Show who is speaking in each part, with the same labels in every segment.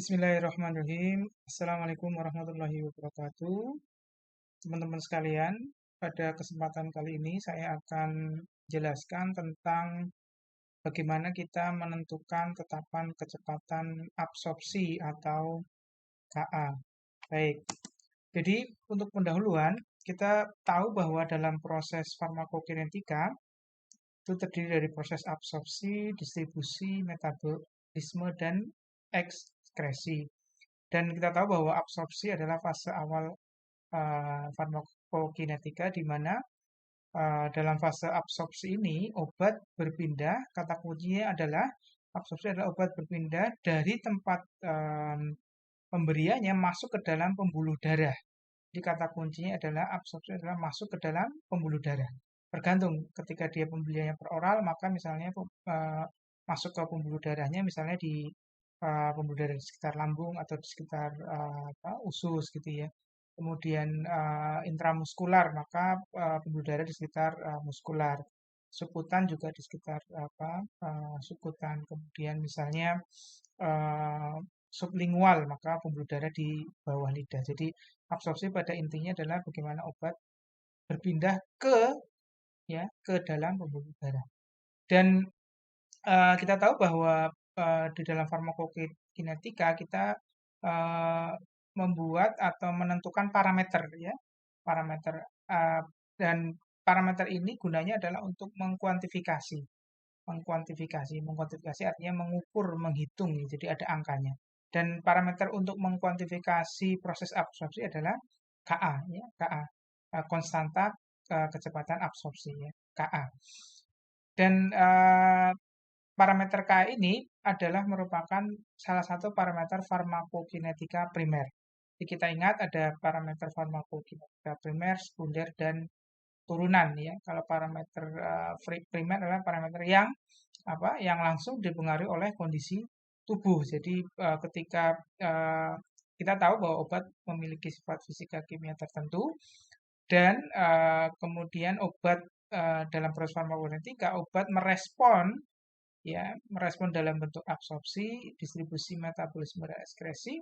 Speaker 1: Bismillahirrahmanirrahim. Assalamualaikum warahmatullahi wabarakatuh. Teman-teman sekalian, pada kesempatan kali ini saya akan jelaskan tentang bagaimana kita menentukan tetapan kecepatan absorpsi atau KA. Baik, jadi untuk pendahuluan, kita tahu bahwa dalam proses farmakokinetika itu terdiri dari proses absorpsi, distribusi, metabolisme, dan ekskresi. Dan kita tahu bahwa absorpsi adalah fase awal farmakokinetika di mana dalam fase absorpsi ini obat berpindah, kata kuncinya adalah absorpsi adalah obat berpindah dari tempat pemberiannya masuk ke dalam pembuluh darah. Jadi kata kuncinya adalah absorpsi adalah masuk ke dalam pembuluh darah. Tergantung ketika dia pembeliannya per oral, maka misalnya masuk ke pembuluh darahnya misalnya di pembuluh darah di sekitar lambung atau di sekitar usus gitu ya. Kemudian intramuskular, maka pembuluh darah di sekitar muskular. Subkutan juga di sekitar subkutan. Kemudian misalnya uh, sublingual, maka pembuluh darah di bawah lidah. Jadi absorpsi pada intinya adalah bagaimana obat berpindah ke dalam pembuluh darah. Dan kita tahu bahwa di dalam farmakokinetika kita uh, membuat atau menentukan parameter ya, parameter uh, dan parameter ini gunanya adalah untuk mengkuantifikasi, mengkuantifikasi artinya mengukur, menghitung, ya, jadi ada angkanya. Dan parameter untuk mengkuantifikasi proses absorpsi adalah Ka, ya, Ka, konstanta kecepatan absorpsi, ya, Ka. Dan parameter K ini adalah merupakan salah satu parameter farmakokinetika primer. Jadi kita ingat ada parameter farmakokinetika primer, sekunder, dan turunan ya. Kalau parameter primer adalah parameter yang langsung dipengaruhi oleh kondisi tubuh. Jadi ketika kita tahu bahwa obat memiliki sifat fisika kimia tertentu dan kemudian obat dalam proses farmakokinetika obat merespon dalam bentuk absorpsi, distribusi, metabolisme, dan ekskresi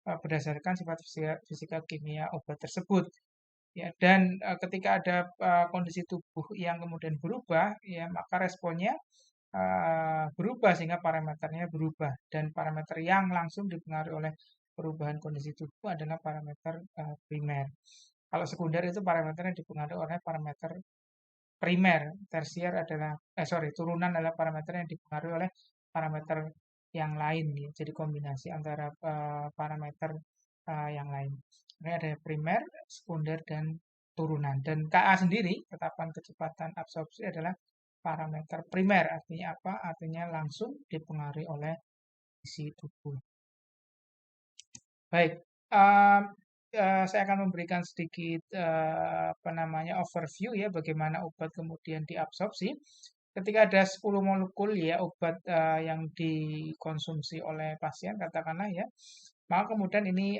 Speaker 1: berdasarkan sifat fisika kimia obat tersebut. Ya, dan ketika ada kondisi tubuh yang kemudian berubah, ya maka responnya berubah sehingga parameternya berubah. Dan parameter yang langsung dipengaruhi oleh perubahan kondisi tubuh adalah parameter primer. Kalau sekunder itu parameter yang dipengaruhi oleh parameter primer, tersier adalah turunan adalah parameter yang dipengaruhi oleh parameter yang lain ya. Jadi kombinasi antara parameter yang lain. Ini ada primer, sekunder, dan turunan. Dan Ka sendiri, tetapan kecepatan absorpsi adalah parameter primer. Artinya apa? Artinya langsung dipengaruhi oleh isi tubuh. Baik, saya akan memberikan sedikit overview ya bagaimana obat kemudian diabsorpsi. Ketika ada 10 molekul ya obat yang dikonsumsi oleh pasien katakanlah ya, maka kemudian ini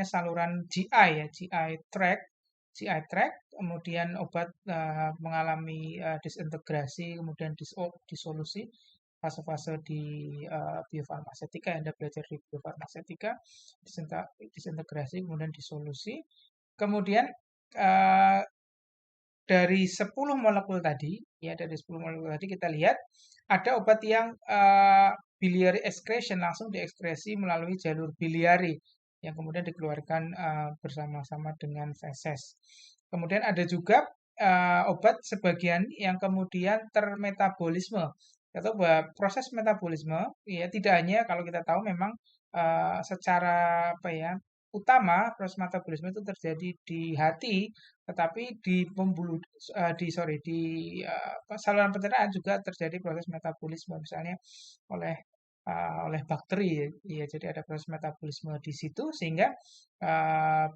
Speaker 1: saluran GI ya, GI tract, kemudian obat mengalami disintegrasi, kemudian disolusi fase-fase di biofarmasetika, yang Anda belajar di biofarmasetika, disintegrasi, kemudian disolusi. Kemudian uh, dari 10 molekul tadi, ya dari 10 molekul tadi kita lihat ada obat yang biliary excretion langsung diekskresi melalui jalur biliari yang kemudian dikeluarkan bersama-sama dengan feses. Kemudian ada juga obat sebagian yang kemudian termetabolisme. Kita tahu bahwa proses metabolisme ya tidak hanya kalau kita tahu memang secara utama proses metabolisme itu terjadi di hati, tetapi di pembuluh di saluran pencernaan juga terjadi proses metabolisme misalnya oleh bakteri ya, jadi ada proses metabolisme di situ sehingga uh,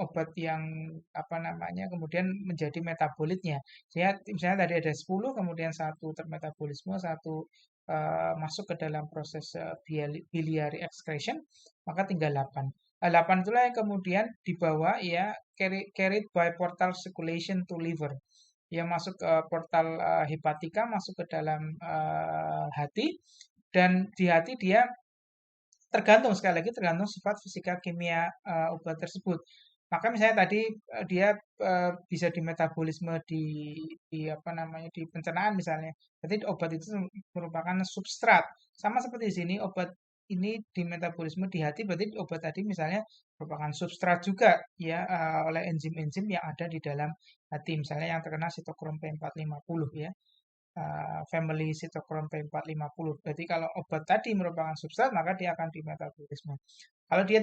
Speaker 1: obat yang kemudian menjadi metabolitnya. Sehingga misalnya tadi ada 10 kemudian satu termetabolisme, satu masuk ke dalam proses biliary excretion, maka tinggal 8. 8 itulah yang kemudian dibawa ya carried by portal circulation to liver. Yang masuk ke portal hepatika, masuk ke dalam hati, Dan di hati dia tergantung, sekali lagi tergantung sifat fisika kimia obat tersebut. Maka misalnya tadi dia bisa di metabolisme di apa namanya di pencernaan misalnya. Berarti obat itu merupakan substrat. Sama seperti di sini obat ini di metabolisme di hati, berarti obat tadi misalnya merupakan substrat juga ya oleh enzim-enzim yang ada di dalam hati. Misalnya yang terkena sitokrom P450 ya, family sitokrom P450. Berarti kalau obat tadi merupakan substrat, maka dia akan di metabolisme. Kalau dia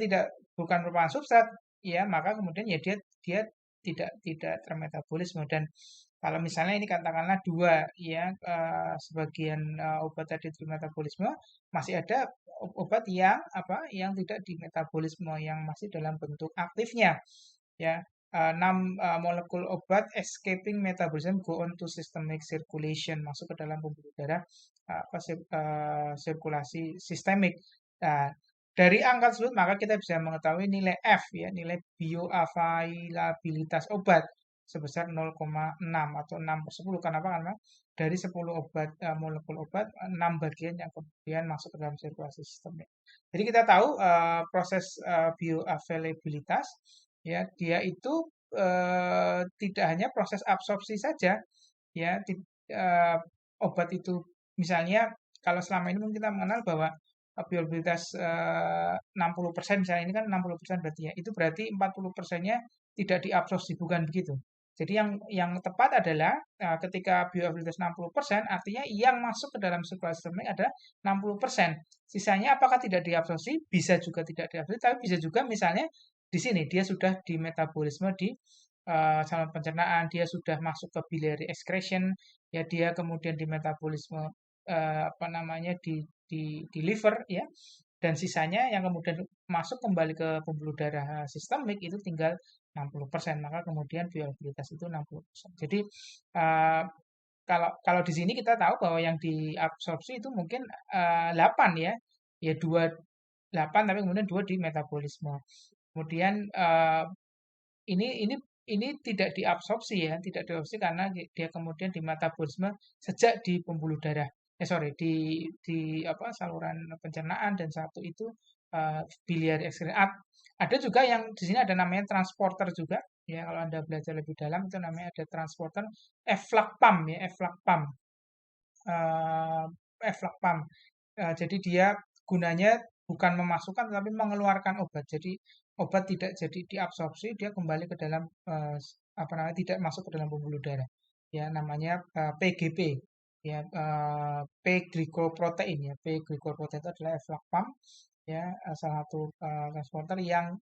Speaker 1: bukan merupakan substrat, ya maka kemudian ya dia tidak termetabolisme. Dan kalau misalnya ini katakanlah dua ya sebagian obat tadi termetabolisme, masih ada obat yang yang tidak dimetabolisme, yang masih dalam bentuk aktifnya ya. 6 molekul obat escaping metabolism go on to systemic circulation, masuk ke dalam pembuluh darah sirkulasi sistemik. Nah, dari angka tersebut maka kita bisa mengetahui nilai F ya, nilai bioavailabilitas obat sebesar 0,6 atau 6/10. Kenapa? Karena dari 10 obat molekul obat 6 bagian yang kemudian masuk ke dalam sirkulasi sistemik. Jadi kita tahu proses bioavailabilitas ya, dia itu tidak hanya proses absorpsi saja ya, eh, obat itu misalnya kalau selama ini mungkin kita mengenal bahwa probabilitas 60% misalnya, ini kan 60% berarti ya, itu berarti 40%-nya tidak diabsorpsi, bukan begitu. Jadi yang tepat adalah ketika probabilitas 60%, artinya yang masuk ke dalam sirkulasi sistemik ada 60%. Sisanya apakah tidak diabsorpsi? Bisa juga tidak diabsorpsi, tapi bisa juga misalnya di sini dia sudah di metabolisme di saluran pencernaan, dia sudah masuk ke biliary excretion, ya dia kemudian di metabolisme apa namanya di liver ya, dan sisanya yang kemudian masuk kembali ke pembuluh darah sistemik itu tinggal 60%, maka kemudian viabilitas itu 60%. Jadi eh, kalau di sini kita tahu bahwa yang diabsorpsi itu mungkin 8 ya, ya 8 tapi kemudian 2 di metabolisme. Kemudian ini tidak diabsorpsi ya, tidak diabsorpsi karena dia kemudian di metabolisme sejak di pembuluh darah. Sorry, di apa saluran pencernaan, dan satu itu biliary excretion. Ada juga yang di sini ada namanya transporter juga. Ya, kalau Anda belajar lebih dalam itu namanya ada transporter efflux pump ya, efflux pump. Eh, efflux pump. Jadi dia gunanya bukan memasukkan tapi mengeluarkan obat. Jadi obat tidak jadi diabsorpsi, dia kembali ke dalam apa namanya tidak masuk ke dalam pembuluh darah. Ya namanya PGP ya, P glycoprotein ya. P glycoprotein itu adalah efflux pump ya, salah satu transporter yang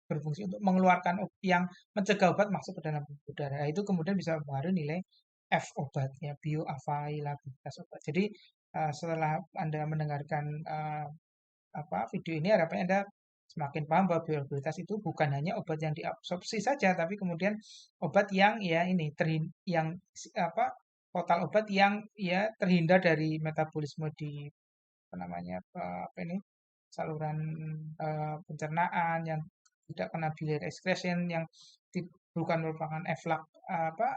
Speaker 1: berfungsi untuk mengeluarkan yang mencegah obat masuk ke dalam pembuluh darah. Nah, itu kemudian bisa mempengaruhi nilai F obat ya, bioavailabilitas obat. Jadi setelah Anda mendengarkan video ini, harapannya Anda semakin paham bahwa bioavailabilitas itu bukan hanya obat yang diabsorpsi saja, tapi kemudian obat yang ya ini yang apa total obat yang ya terhindar dari metabolisme di apa namanya apa ini saluran pencernaan, yang tidak kena biliary excretion, yang bukan merupakan eflak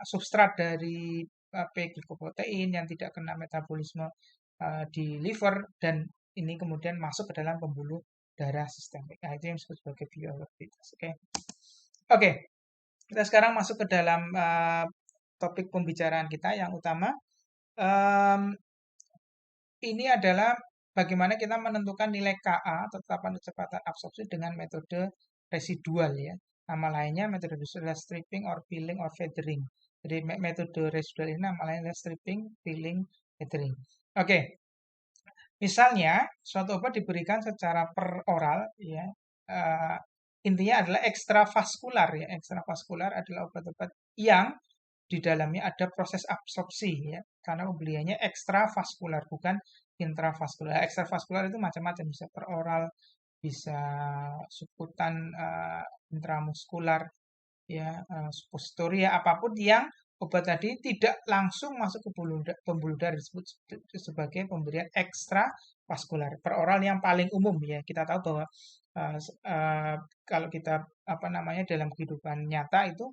Speaker 1: substrat dari P-glycoprotein, yang tidak kena metabolisme di liver, dan ini kemudian masuk ke dalam pembuluh darah sistemik. Nah, itu yang disebut sebagai bioavailabilitas. Oke. Oke, kita sekarang masuk ke dalam topik pembicaraan kita yang utama. Um, ini adalah bagaimana kita menentukan nilai Ka atau tetapan kecepatan absorpsi dengan metode residual ya. Nama lainnya metode residual stripping or peeling or feathering. Jadi metode residual ini nama lainnya adalah stripping, peeling, feathering. Oke. Misalnya suatu obat diberikan secara peroral ya. Intinya adalah ekstravaskular ya. Ekstravaskular adalah obat-obat yang di dalamnya ada proses absorpsi ya, karena pembeliannya ekstravaskular bukan intravaskular. Ekstravaskular itu macam-macam, bisa peroral, bisa subkutan, intramuskular, ya, suppositoria, apapun yang obat tadi tidak langsung masuk ke pembuluh darah disebut sebagai pemberian ekstravaskular. Peroral yang paling umum ya, kita tahu bahwa kalau kita apa namanya dalam kehidupan nyata itu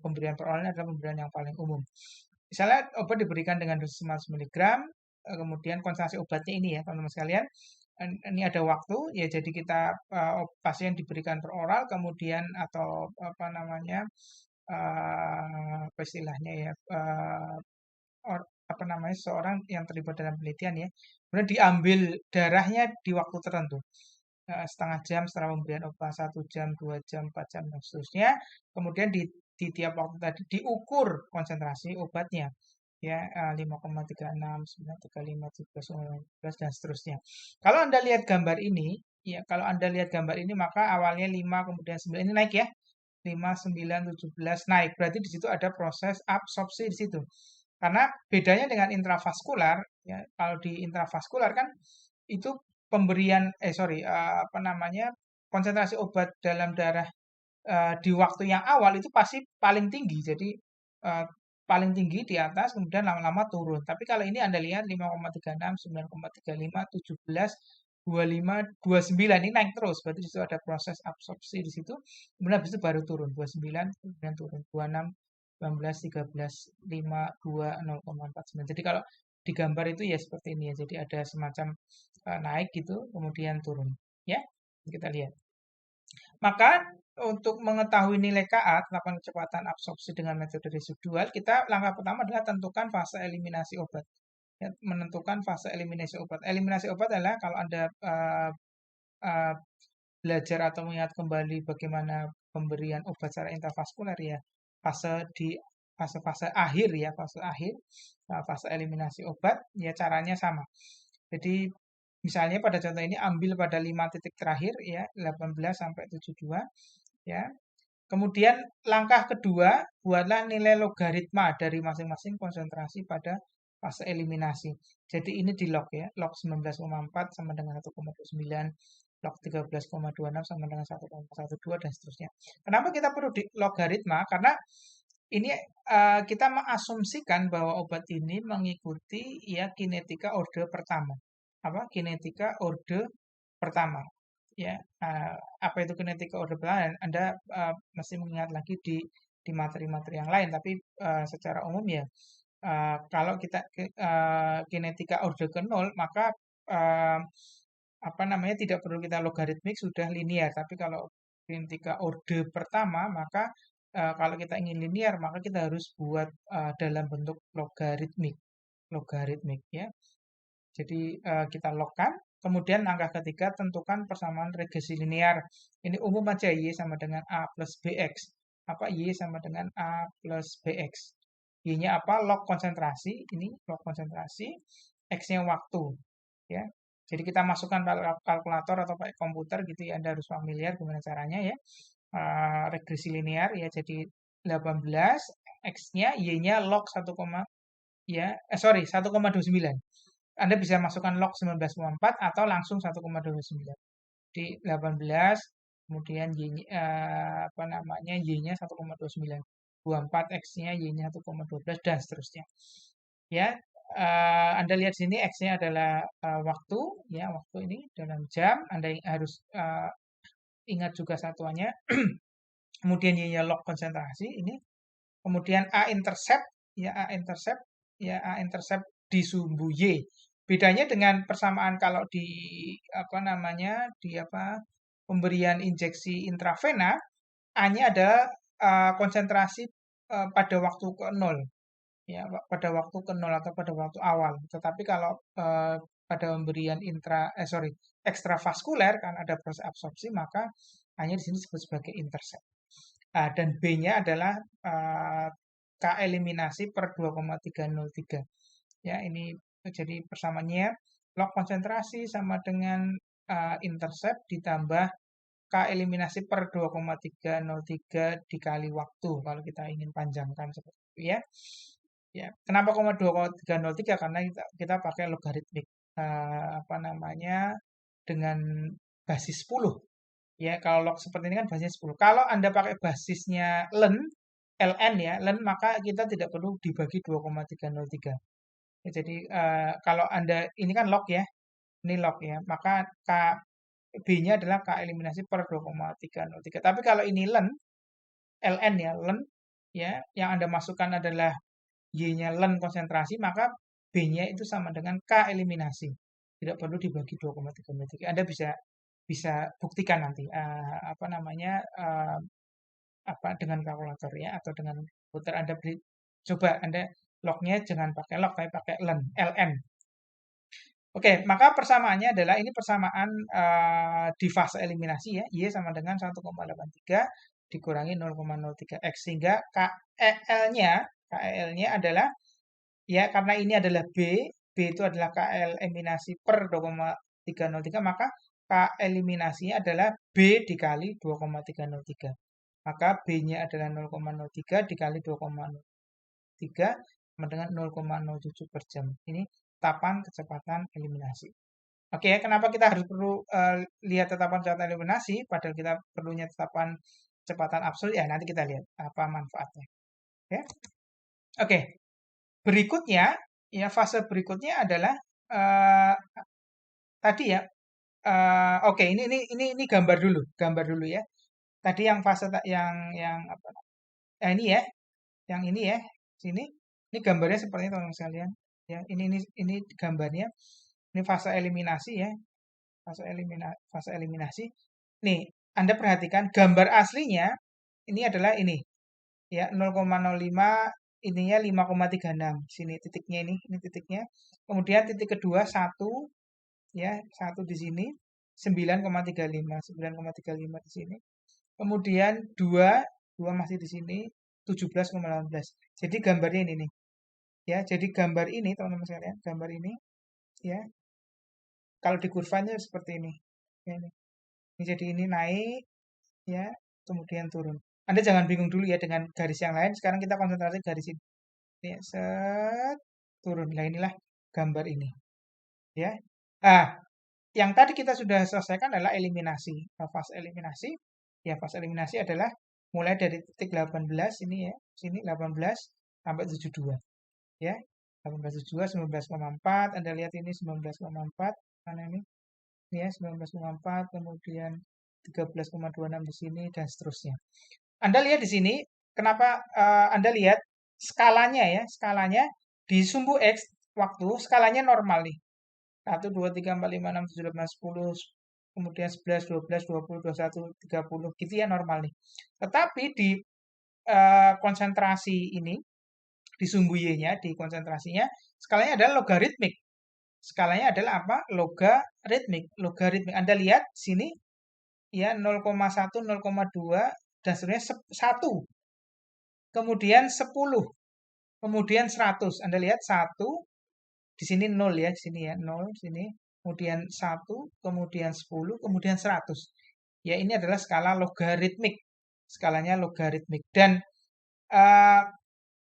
Speaker 1: pemberian peroralnya adalah pemberian yang paling umum. Misalnya obat diberikan dengan dosis 500 mg kemudian konsentrasi obatnya ini ya teman-teman sekalian. Ini ada waktu ya, jadi kita pasien diberikan per oral kemudian atau apa namanya apa istilahnya ya, apa namanya, seorang yang terlibat dalam penelitian ya, kemudian diambil darahnya di waktu tertentu. Setengah jam setelah pemberian obat, 1 jam, 2 jam, 4 jam, dan seterusnya. Kemudian di tiap waktu tadi diukur konsentrasi obatnya, ya 5,36, 9,35, 17,19, dan seterusnya. Kalau Anda lihat gambar ini, ya kalau Anda lihat gambar ini maka awalnya 5, kemudian 9, ini naik ya, 5, 9, 17 naik. Berarti di situ ada proses absorpsi di situ. Karena bedanya dengan intravaskular, ya, kalau di intravaskular kan itu pemberian apa namanya, konsentrasi obat dalam darah di waktu yang awal itu pasti paling tinggi. Jadi eh, paling tinggi di atas, kemudian lama-lama turun. Tapi kalau ini Anda lihat 5,36, 9,35, 17, 25, 29 ini naik terus. Berarti di situ ada proses absorpsi di situ. Kemudian habis itu baru turun 29, kemudian turun 26, 19, 13, 5, 2, 0,49. Jadi kalau di gambar itu ya seperti ini ya. Jadi ada semacam naik gitu, kemudian turun. Ya, kita lihat. Maka untuk mengetahui nilai Ka, kelapan kecepatan absorpsi dengan metode residual, kita langkah pertama adalah tentukan fase eliminasi obat. Ya, menentukan fase eliminasi obat. Eliminasi obat adalah kalau Anda uh, belajar atau mengingat kembali bagaimana pemberian obat secara intravaskular ya, fase di fase-fase akhir ya, fase akhir, fase eliminasi obat, ya caranya sama. Jadi misalnya pada contoh ini ambil pada 5 titik terakhir ya, 18 sampai 72 ya. Kemudian langkah kedua, buatlah nilai logaritma dari masing-masing konsentrasi pada fase eliminasi. Jadi ini di log ya, log 19,4 sama dengan 1,29, log 13,26 sama dengan 1,12 dan seterusnya. Kenapa kita perlu di logaritma? Karena ini kita mengasumsikan bahwa obat ini mengikuti ya kinetika orde pertama. Apa? Kinetika orde pertama. Ya, apa itu kinetika orde pertama? Anda mesti mengingat lagi di materi-materi yang lain. Tapi secara umum ya, kalau kita kinetika orde ke nol, maka apa namanya tidak perlu kita logaritmik, sudah linear. Tapi kalau kinetika orde pertama, maka kalau kita ingin linear, maka kita harus buat dalam bentuk logaritmik, logaritmik ya. Jadi kita logkan. Kemudian langkah ketiga, tentukan persamaan regresi linear. Ini umum aja, Y sama dengan A plus BX. Apa Y sama dengan A plus BX? Y-nya apa? Log konsentrasi. Ini log konsentrasi. X-nya waktu. Ya. Jadi kita masukkan kalkulator atau pakai komputer gitu ya. Anda harus familiar gimana caranya ya. Regresi linear ya. Jadi 18, X-nya, Y-nya log 1, ya, 1,29. Anda bisa masukkan log 19,4 atau langsung 1,29. Di 18, kemudian apa namanya, Y-nya 1,29. 24 X-nya, Y-nya 1,12 dan seterusnya. Ya, Anda lihat sini X-nya adalah waktu, ya, waktu ini dalam jam. Anda harus ingat juga satuannya. Kemudian Y-nya log konsentrasi ini. Kemudian A-intercept, ya A-intercept, ya A-intercept di sumbu Y. Bedanya dengan persamaan kalau di apa namanya, di apa pemberian injeksi intravena, A-nya adalah konsentrasi pada waktu ke 0 ya, pada waktu ke 0 atau pada waktu awal. Tetapi kalau pada pemberian ekstravaskuler kan ada proses absorpsi, maka hanya di sini disebut sebagai intercept. Dan B-nya adalah K eliminasi per 2,303. Ya, ini jadi persamaannya log konsentrasi sama dengan intercept ditambah K eliminasi per 2,303 dikali waktu kalau kita ingin panjangkan seperti itu ya. Ya, kenapa 2,303? Karena kita pakai logaritmik apa namanya dengan basis 10. Ya, kalau log seperti ini kan basisnya 10. Kalau Anda pakai basisnya ln ya, ln maka kita tidak perlu dibagi 2,303. Ya, jadi kalau Anda ini kan log ya, ini log ya, maka B-nya adalah K eliminasi per 2,303. Tapi kalau ini ln ya, ln ya, yang Anda masukkan adalah Y-nya ln konsentrasi, maka B-nya itu sama dengan K eliminasi. Tidak perlu dibagi 2,3 Anda bisa bisa buktikan nanti apa namanya apa dengan kalkulator ya atau dengan komputer Anda beri, coba Anda lognya jangan pakai log tapi pakai ln. Oke, maka persamaannya adalah ini persamaan di fase eliminasi ya, Y sama dengan 1,83 dikurangi 0,03 X sehingga KEL-nya adalah ya karena ini adalah B itu adalah KL eliminasi per 2,303 maka K eliminasinya adalah B dikali 2,303. Maka B-nya adalah 0,03 dikali 2,03 sama dengan 0,07 per jam. Ini tetapan kecepatan eliminasi. Oke, kenapa kita harus perlu lihat tetapan kecepatan eliminasi, padahal kita perlunya tetapan kecepatan absolut, ya nanti kita lihat apa manfaatnya. Oke, oke. Berikutnya, ya fase berikutnya adalah tadi ya. Oke, ini gambar dulu ya. Tadi yang fase yang apa? Nah, ini ya, yang ini ya, sini. Ini gambarnya seperti itu teman-teman sekalian. Ya, ini gambarnya. Ini fase eliminasi ya, fase eliminasi. Nih, Anda perhatikan gambar aslinya ini adalah ini ya 0,05 ininya 5,36 sini titiknya ini titiknya. Kemudian titik kedua 1 ya, 1 di sini 9,35 di sini. Kemudian 2 masih di sini 17,18. Jadi gambarnya ini nih. Ya, jadi gambar ini teman-teman sekalian, gambar ini ya. Kalau di kurvanya seperti ini. Ya, ini. Jadi ini naik ya, kemudian turun. Anda jangan bingung dulu ya dengan garis yang lain. Sekarang kita konsentrasi garis ini. Ya, set turun. Nah, inilah gambar ini. Ya. Ah, yang tadi kita sudah selesaikan adalah eliminasi. Fase eliminasi. Ya, fase eliminasi adalah mulai dari titik 18 ini ya, sini 18 sampai 72. Ya. 18,72, 19,4. Anda lihat ini 19,4. Mana ini? Ini ya, 19,4, kemudian 13,26 di sini dan seterusnya. Anda lihat di sini, kenapa Anda lihat skalanya ya, skalanya di sumbu X waktu skalanya normal nih. 1, 2, 3, 4, 5, 6, 7, 8, 10, kemudian 11, 12, 20, 21, 30, gitu ya normal nih. Tetapi di konsentrasi ini, di sumbu Y-nya, di konsentrasinya, skalanya adalah logaritmik. Skalanya adalah apa? Logaritmik. Logaritmik. Anda lihat sini ya 0,1, 0,2 dan seterusnya 1. Kemudian 10. Kemudian 100. Anda lihat 1 di sini 0 ya, di sini ya 0 sini. Kemudian 1, kemudian 10, kemudian 100. Ya ini adalah skala logaritmik. Skalanya logaritmik dan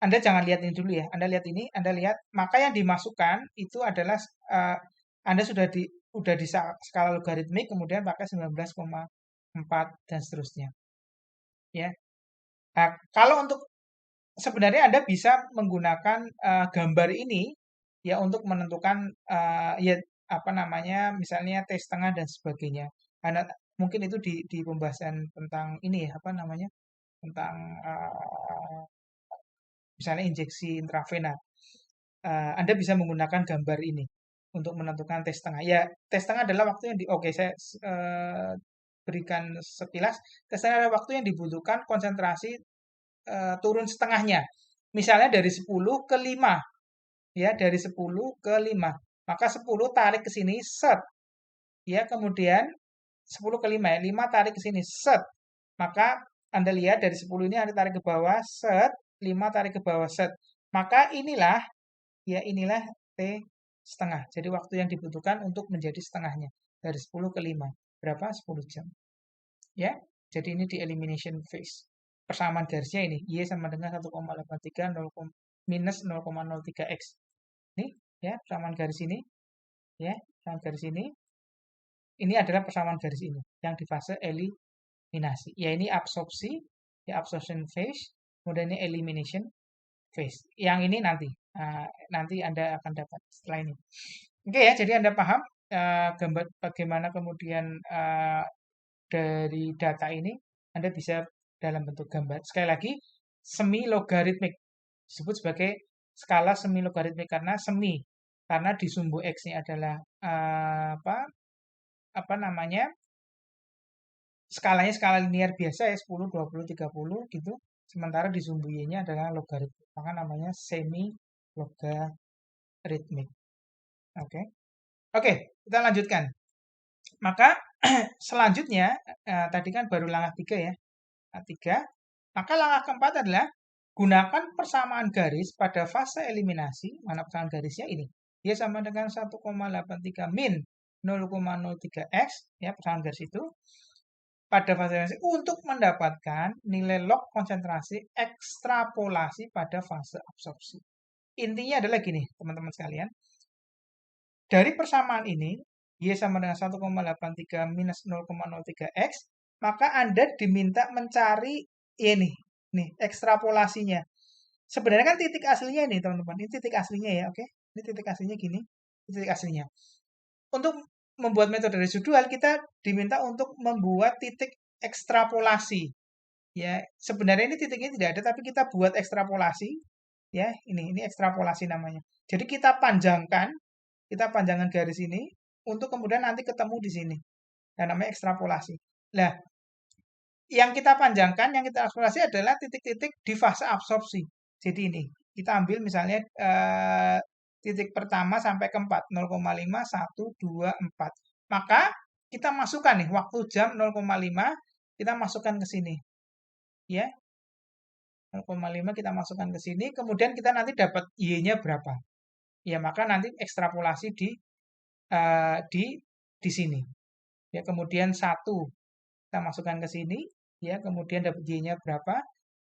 Speaker 1: Anda jangan lihat ini dulu ya. Anda lihat ini, Anda lihat maka yang dimasukkan itu adalah Anda sudah di skala logaritmik kemudian pakai 19,4 dan seterusnya. Ya. Nah, kalau untuk sebenarnya Anda bisa menggunakan gambar ini ya untuk menentukan ya apa namanya misalnya T setengah dan sebagainya. Karena mungkin itu di pembahasan tentang ini ya apa namanya tentang misalnya injeksi intravena. Anda bisa menggunakan gambar ini untuk menentukan T setengah. Ya, T setengah adalah waktu yang oke saya berikan sekilas. T setengah adalah waktu yang dibutuhkan konsentrasi turun setengahnya. Misalnya dari 10 ke 5. Ya, dari 10 ke 5. Maka 10 tarik ke sini, set. Ya, kemudian 10 ke 5 ya. 5 tarik ke sini, set. Maka Anda lihat dari 10 ini Anda tarik ke bawah, set. 5 tarik ke bawah, set. Maka inilah T setengah. Jadi waktu yang dibutuhkan untuk menjadi setengahnya. Dari 10 ke 5. Berapa? 10 jam. Ya, jadi ini di elimination phase. Persamaan garisnya ini, Y sama dengan 1,83 minus 0,03X. Ini ya, persamaan garis ini. Ya, persamaan garis ini. Ini adalah persamaan garis ini yang di fase eliminasi. Ya, ini absorpsi, ya absorption phase, kemudian ini elimination phase. Yang ini nanti Anda akan dapat setelah ini. Oke ya, jadi Anda paham gambar bagaimana kemudian dari data ini Anda bisa dalam bentuk gambar. Sekali lagi, semi logaritmik disebut sebagai skala semi logaritmik karena di sumbu X-nya adalah apa namanya? Skalanya skala linear biasa ya 10, 20, 30 gitu. Sementara di sumbu Y-nya adalah logaritmik. Maka namanya semi logaritmik. Oke. Oke, kita lanjutkan. Maka selanjutnya tadi kan baru langkah 3 ya. Langkah 3. Maka langkah keempat adalah gunakan persamaan garis pada fase eliminasi. Mana persamaan garisnya ini? Dia sama dengan 1,83 min 0,03 X ya persamaan garis itu pada fase eliminasi untuk mendapatkan nilai log konsentrasi ekstrapolasi pada fase absorpsi. Intinya adalah gini, teman-teman sekalian. Dari persamaan ini, Y sama dengan 1,83 minus 0,03 X, maka Anda diminta mencari ini, nih, ekstrapolasinya. Sebenarnya kan titik aslinya ini, teman-teman. Ini titik aslinya ya, oke? Ini titik aslinya gini, ini titik aslinya. Untuk membuat metode residual, kita diminta untuk membuat titik ekstrapolasi. Ya, sebenarnya ini titiknya tidak ada, tapi kita buat ekstrapolasi. Ya, ini ekstrapolasi namanya. Jadi kita panjangkan garis ini untuk kemudian nanti ketemu di sini. Dan namanya ekstrapolasi. Nah, yang kita panjangkan, yang kita ekstrapolasi adalah titik-titik di fase absorpsi. Jadi ini, kita ambil misalnya titik pertama sampai ke 4, 0,5, 1, 2, 4. Maka kita masukkan nih, waktu jam 0,5, kita masukkan ke sini. Ya, 0,5 kita masukkan ke sini, kemudian kita nanti dapat Y-nya berapa. Ya, maka nanti ekstrapolasi di sini. Ya, kemudian 1 kita masukkan ke sini, ya, kemudian dapat Y-nya berapa,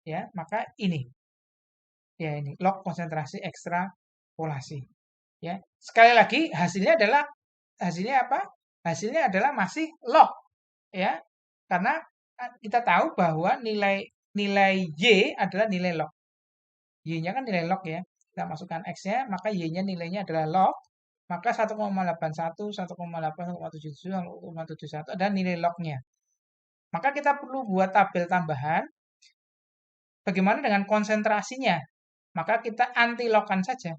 Speaker 1: ya, maka ini. Ya, ini log konsentrasi ekstrapolasi. Ya. Sekali lagi hasilnya apa? Hasilnya adalah masih log, ya. Karena kita tahu bahwa nilai Y adalah nilai log. Y-nya kan nilai log ya. Kita masukkan X-nya, maka Y-nya nilainya adalah log. Maka 1,81, 1,8, 1,77, 1,71 ada nilai lognya. Maka kita perlu buat tabel tambahan. Bagaimana dengan konsentrasinya? Maka kita anti-logkan saja.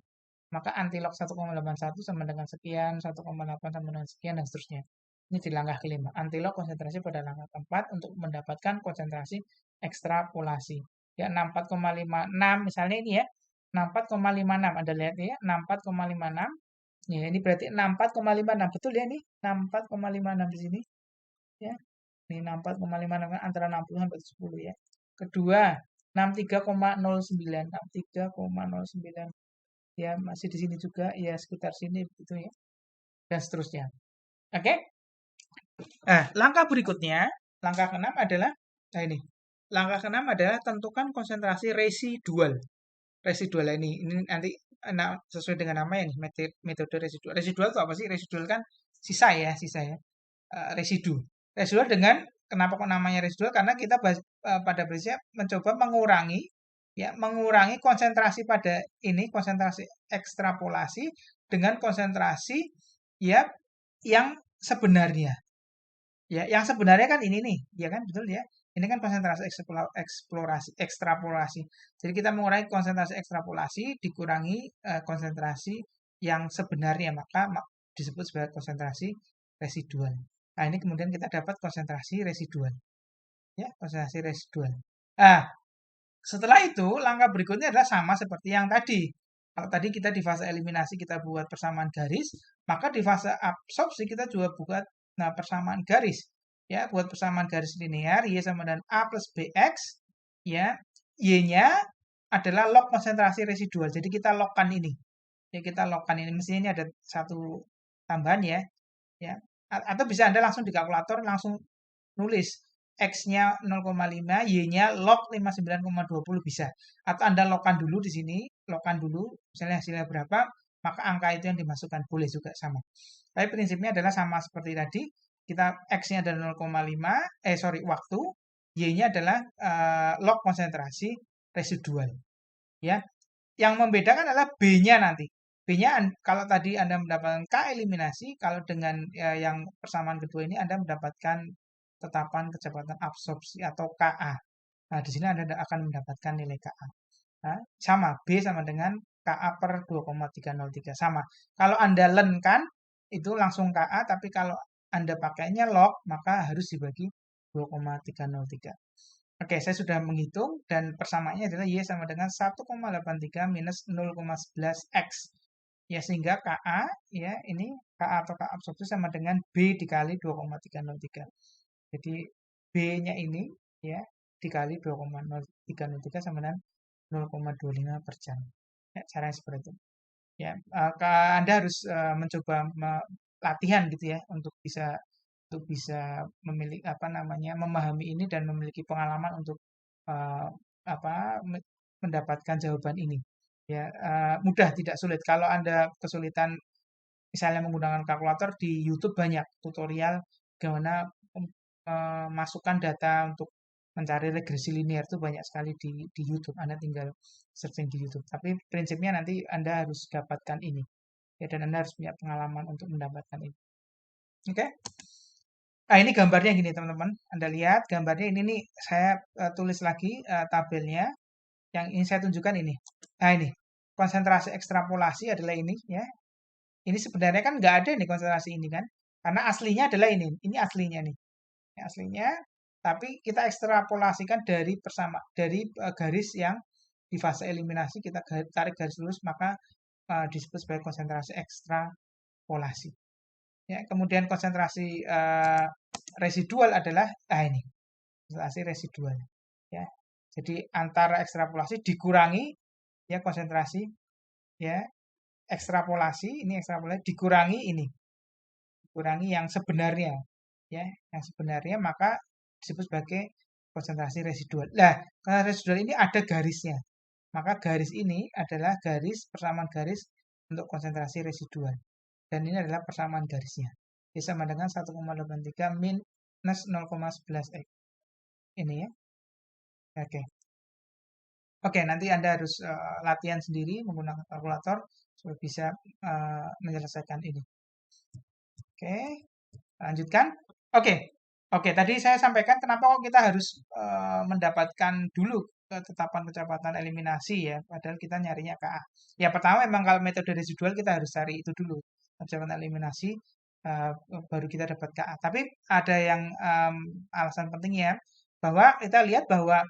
Speaker 1: Maka anti-log 1,81 sama dengan sekian, 1,8 sama dengan sekian, dan seterusnya. Ini di langkah kelima. Anti-log konsentrasi pada langkah keempat untuk mendapatkan konsentrasi ekstrapolasi. Ya, 64,56 misalnya ini ya. 64,56. Anda lihat ya, 64,56. Ya, ini berarti 64,56. Betul ya ini? 64,56 di sini. Ya. Ini 64,56 antara 60 sampai 10 ya. Kedua, 63,09. 63,09. Ya, masih di sini juga, ya sekitar sini begitu ya. Dan seterusnya. Oke? Nah, langkah berikutnya, langkah keenam adalah nah ini. Langkah keenam adalah tentukan konsentrasi residual. Residual ini nanti sesuai dengan namanya nih, metode residual. Residual itu apa sih? Residual kan sisa ya. Residu. Residual dengan kenapa kok namanya residual? Karena kita pada prinsipnya mencoba mengurangi konsentrasi pada ini, konsentrasi ekstrapolasi dengan konsentrasi ya yang sebenarnya. Ya, yang sebenarnya kan ini nih, ya kan betul ya. Ini kan konsentrasi ekstrapolasi. Jadi kita mengurangi konsentrasi ekstrapolasi dikurangi konsentrasi yang sebenarnya, maka disebut sebagai konsentrasi residual. Nah, ini kemudian kita dapat konsentrasi residual. Ya, konsentrasi residual. Nah, setelah itu, langkah berikutnya adalah sama seperti yang tadi. Kalau tadi kita di fase eliminasi kita buat persamaan garis, maka di fase absorpsi kita juga buat persamaan garis. Ya, buat persamaan garis linear, Y sama dengan A plus BX. Ya, Y-nya adalah log konsentrasi residual. Jadi kita logkan ini. Ya, kita logkan ini. Mestinya ini ada satu tambahan ya. Ya. Atau bisa Anda langsung di kalkulator langsung nulis X-nya 0,5, Y-nya log 59,20 bisa. Atau Anda logkan dulu di sini, logkan dulu, misalnya hasilnya berapa, maka angka itu yang dimasukkan. Boleh juga sama. Tapi prinsipnya adalah sama seperti tadi, kita X-nya adalah 0,5, waktu, Y-nya adalah log konsentrasi residual. Ya. Yang membedakan adalah B-nya nanti. B-nya kalau tadi Anda mendapatkan K eliminasi, kalau dengan yang persamaan kedua ini Anda mendapatkan tetapan kecepatan absorpsi atau KA. Nah, di sini Anda akan mendapatkan nilai KA. Nah, sama, B sama dengan K KA per 2,303 sama. Kalau Anda len kan itu langsung KA, tapi kalau Anda pakainya log maka harus dibagi 2,303. Oke, saya sudah menghitung dan persamaannya adalah Y sama dengan 1,83 minus 0,11 X. Ya, sehingga KA, ya ini KA atau KA absorpsi sama dengan B dikali 2,303. Jadi B-nya ini ya dikali 2,303 sama dengan 0,25 per jam. Ya, caranya seperti itu. Ya, Anda harus mencoba latihan gitu ya untuk bisa memiliki apa namanya memahami ini dan memiliki pengalaman untuk uh, apa mendapatkan jawaban ini. Ya, mudah tidak sulit. Kalau Anda kesulitan misalnya menggunakan kalkulator di YouTube banyak tutorial bagaimana masukkan data untuk mencari regresi linear itu banyak sekali di YouTube. Anda tinggal searching di YouTube. Tapi prinsipnya nanti Anda harus dapatkan ini. Ya, dan Anda harus punya pengalaman untuk mendapatkan ini. Oke? Okay? Nah, ini gambarnya gini, teman-teman. Anda lihat gambarnya ini nih, saya tulis lagi tabelnya. Yang ingin saya tunjukkan ini. Nah, ini. Konsentrasi ekstrapolasi adalah ini, ya. Ini sebenarnya kan nggak ada nih konsentrasi ini kan. Karena aslinya adalah ini. Ini aslinya nih. Ini aslinya, tapi kita ekstrapolasikan dari garis yang di fase eliminasi kita tarik garis lurus maka disebut sebagai konsentrasi ekstrapolasi. Ya, kemudian konsentrasi residual adalah ini konsentrasi residual. Ya, jadi antara ekstrapolasi dikurangi ya konsentrasi ya ekstrapolasi ini ekstrapolasi dikurangi ini kurangi yang sebenarnya ya yang sebenarnya maka disebut sebagai konsentrasi residual. Nah, konsentrasi residual ini ada garisnya. Maka garis ini adalah persamaan garis untuk konsentrasi residual. Dan ini adalah persamaan garisnya. Ini sama dengan 1,83 minus 0,11 X. Ini ya. Oke. Oke, nanti Anda harus latihan sendiri menggunakan kalkulator supaya bisa menyelesaikan ini. Oke, lanjutkan. Oke, oke. Tadi saya sampaikan kenapa kok kita harus mendapatkan dulu ketetapan kecepatan eliminasi ya, padahal kita nyarinya KA. Ya pertama memang kalau metode residual kita harus cari itu dulu kecepatan eliminasi, baru kita dapat KA. Tapi ada yang alasan pentingnya bahwa kita lihat bahwa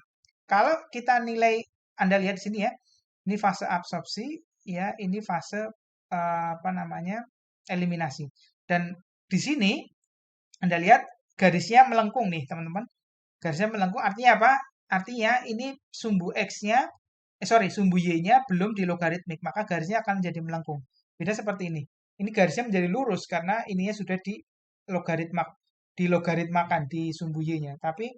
Speaker 1: kalau kita nilai Anda lihat di sini ya, ini fase absorpsi ya, ini fase apa namanya eliminasi. Dan di sini Anda lihat garisnya melengkung nih teman-teman. Garisnya melengkung artinya apa? Artinya ini sumbu X-nya, sumbu Y-nya belum dilogaritmik, maka garisnya akan menjadi melengkung. Beda seperti ini. Ini garisnya menjadi lurus karena ininya sudah dilogaritmakan di sumbu Y-nya. Tapi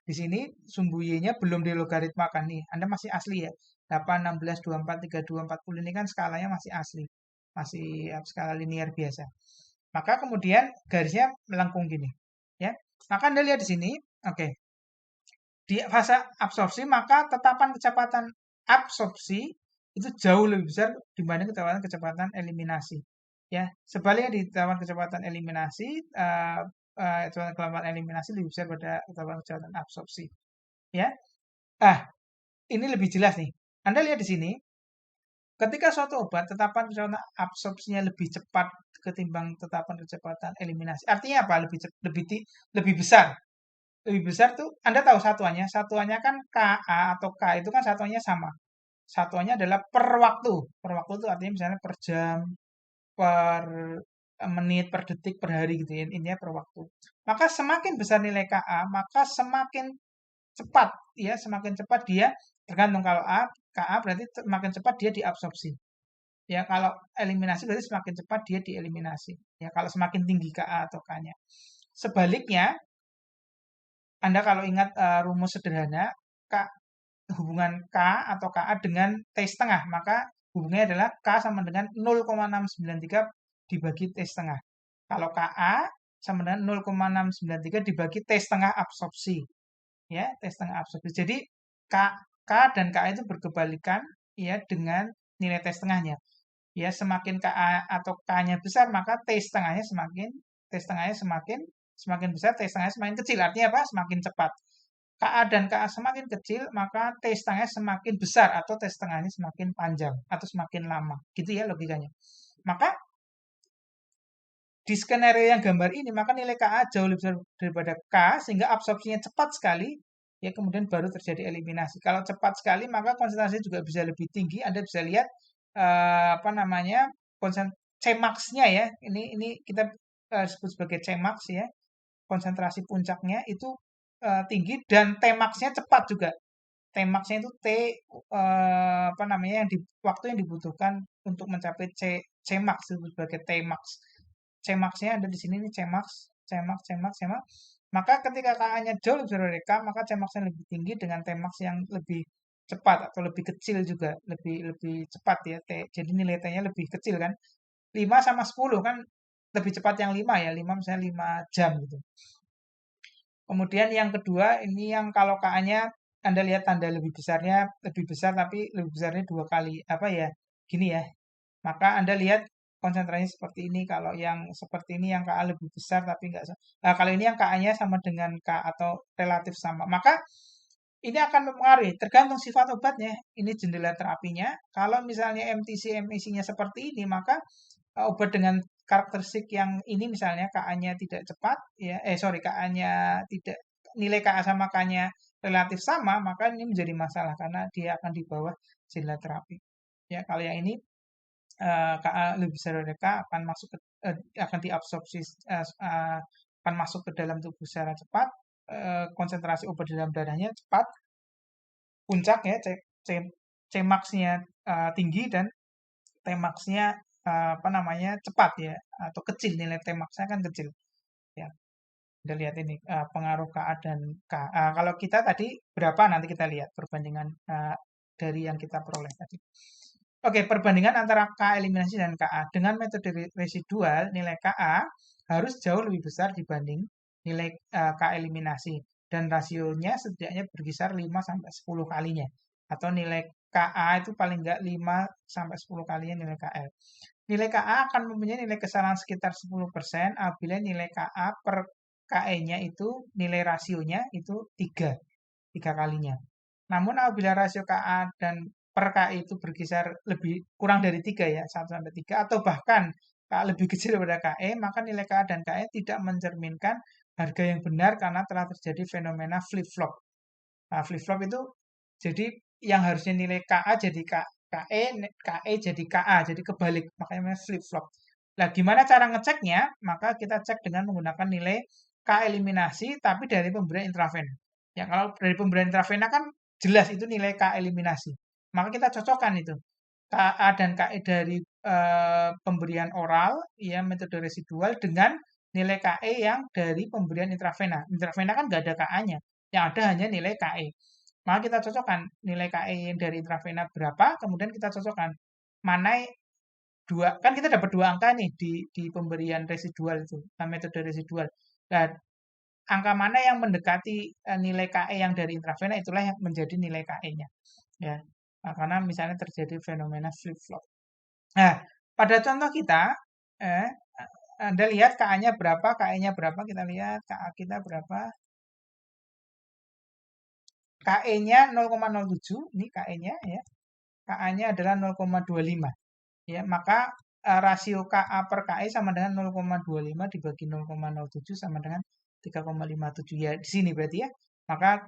Speaker 1: di sini sumbu Y-nya belum dilogaritmakan nih. Anda masih asli ya. 8, 16, 24, 32, 40 ini kan skalanya masih asli. Masih skala linear biasa. Maka kemudian garisnya melengkung gini. Ya. Maka Anda lihat di sini, oke. Di fase absorpsi maka tetapan kecepatan absorpsi itu jauh lebih besar dibanding kecepatan eliminasi. Ya, sebaliknya di tetapan kecepatan eliminasi, kecepatan eliminasi lebih besar pada tetapan kecepatan absorpsi. Ya, ini lebih jelas nih. Anda lihat di sini, ketika suatu obat tetapan kecepatan absorpsinya lebih cepat ketimbang tetapan kecepatan eliminasi. Artinya apa? Lebih besar. Lebih besar tuh Anda tahu satuannya. Satuannya kan KA atau K itu kan satuannya sama. Satuannya adalah per waktu. Per waktu itu artinya misalnya per jam, per menit, per detik, per hari gitu ya. Intinya per waktu. Maka semakin besar nilai KA, maka semakin cepat ya, semakin cepat dia tergantung kalau KA berarti semakin cepat dia diabsorpsi. Ya, kalau eliminasi berarti semakin cepat dia dieliminasi. Ya, kalau semakin tinggi KA atau K-nya. Sebaliknya, Anda kalau ingat rumus sederhana, hubungan K atau KA dengan T setengah, maka hubungannya adalah K sama dengan 0,693 dibagi T setengah. Kalau KA sama dengan 0,693 dibagi T setengah absorpsi. Ya, T setengah absorpsi. Jadi, K dan KA itu berkebalikan ya dengan nilai T setengahnya. Ya, semakin KA atau K-nya besar, maka T setengahnya semakin besar, T setengahnya semakin kecil. Artinya apa? Semakin cepat. KA dan KA semakin kecil, maka T setengahnya semakin besar atau T setengahnya semakin panjang atau semakin lama. Gitu ya logikanya. Maka di skenario yang gambar ini, maka nilai KA jauh lebih besar daripada K, sehingga absorpsinya cepat sekali, ya kemudian baru terjadi eliminasi. Kalau cepat sekali, maka konsentrasinya juga bisa lebih tinggi. Anda bisa lihat apa namanya Cmax-nya ya. Ini kita sebut sebagai Cmax ya. Konsentrasi puncaknya itu tinggi dan Tmax-nya cepat juga. Tmax-nya itu apa namanya waktu yang dibutuhkan untuk mencapai Cmax disebut sebagai Tmax. Cmax-nya ada di sini nih Cmax, Cmax, Cmax, Cmax. Maka ketika KA-nya jauh lebih besar dari K, maka Cmax-nya lebih tinggi dengan Tmax yang lebih cepat atau lebih kecil juga, lebih lebih cepat ya. Jadi nilai T-nya lebih kecil kan. 5 sama 10 kan lebih cepat yang 5 ya, 5 misalnya 5 jam gitu. Kemudian yang kedua, ini yang kalau KA-nya Anda lihat tanda lebih besarnya, lebih besar tapi lebih besarnya 2 kali. Apa ya, gini ya. Maka Anda lihat konsentrasinya seperti ini. Kalau yang seperti ini yang KA lebih besar tapi enggak. Nah, kalau ini yang KA-nya sama dengan K atau relatif sama. Maka ini akan mempengaruhi, tergantung sifat obatnya. Ini jendela terapinya. Kalau misalnya MTC, MAC-nya seperti ini, maka obat dengan karakteristik yang ini misalnya KA-nya tidak cepat, ya, sorry KA-nya tidak nilai KA sama K-nya relatif sama, maka ini menjadi masalah karena dia akan di bawah jendela terapi. Ya, kalau yang ini KA lebih besar dari K akan masuk ke, akan diabsorpsi akan masuk ke dalam tubuh secara cepat, konsentrasi obat di dalam darahnya cepat, puncak ya Cmax-nya tinggi dan Tmax-nya apa namanya cepat ya atau kecil, nilai Tmax-nya kan kecil ya. Anda lihat ini pengaruh KA dan K. Kalau kita tadi berapa nanti kita lihat perbandingan dari yang kita peroleh tadi. Oke, perbandingan antara K eliminasi dan KA. Dengan metode residual, nilai KA harus jauh lebih besar dibanding nilai K eliminasi. Dan rasionya setidaknya berkisar 5 sampai 10 kalinya. Atau nilai KA itu paling enggak 5 sampai 10 kalinya nilai KL. Nilai KA akan mempunyai nilai kesalahan sekitar 10% apabila nilai KA per KE-nya itu nilai rasionya itu 3 kalinya. Namun apabila rasio KA dan per KI itu berkisar lebih kurang dari 3 ya, 1 sampai 3 atau bahkan KA lebih kecil daripada KE, maka nilai KA dan KE tidak mencerminkan harga yang benar karena telah terjadi fenomena flip-flop. Nah, flip-flop itu jadi yang harusnya nilai KA jadi KE, KE jadi KA, jadi kebalik, makanya flip-flop. Nah, gimana cara ngeceknya? Maka kita cek dengan menggunakan nilai K eliminasi tapi dari pemberian intravena. Ya, kalau dari pemberian intravena kan jelas itu nilai K eliminasi. Maka kita cocokkan itu. KA dan KE dari pemberian oral, ya metode residual dengan nilai KE yang dari pemberian intravena. Intravena kan nggak ada KA-nya, yang ada hanya nilai KE. Maka kita cocokkan nilai KE yang dari intravena berapa, kemudian kita cocokkan mana kan kita dapat 2 angka nih di pemberian residual itu, metode residual. Nah, angka mana yang mendekati nilai KE yang dari intravena itulah yang menjadi nilai KE-nya. Ya, karena misalnya terjadi fenomena flip-flop. Nah, pada contoh kita, eh, Anda lihat KA-nya berapa, KE-nya berapa, kita lihat KA kita berapa. KE-nya 0,07, ini KE-nya ya. KA-nya adalah 0,25. Ya, maka rasio KA per KE sama dengan 0,25 dibagi 0,07 sama dengan 3,57. Ya, di sini berarti ya. Maka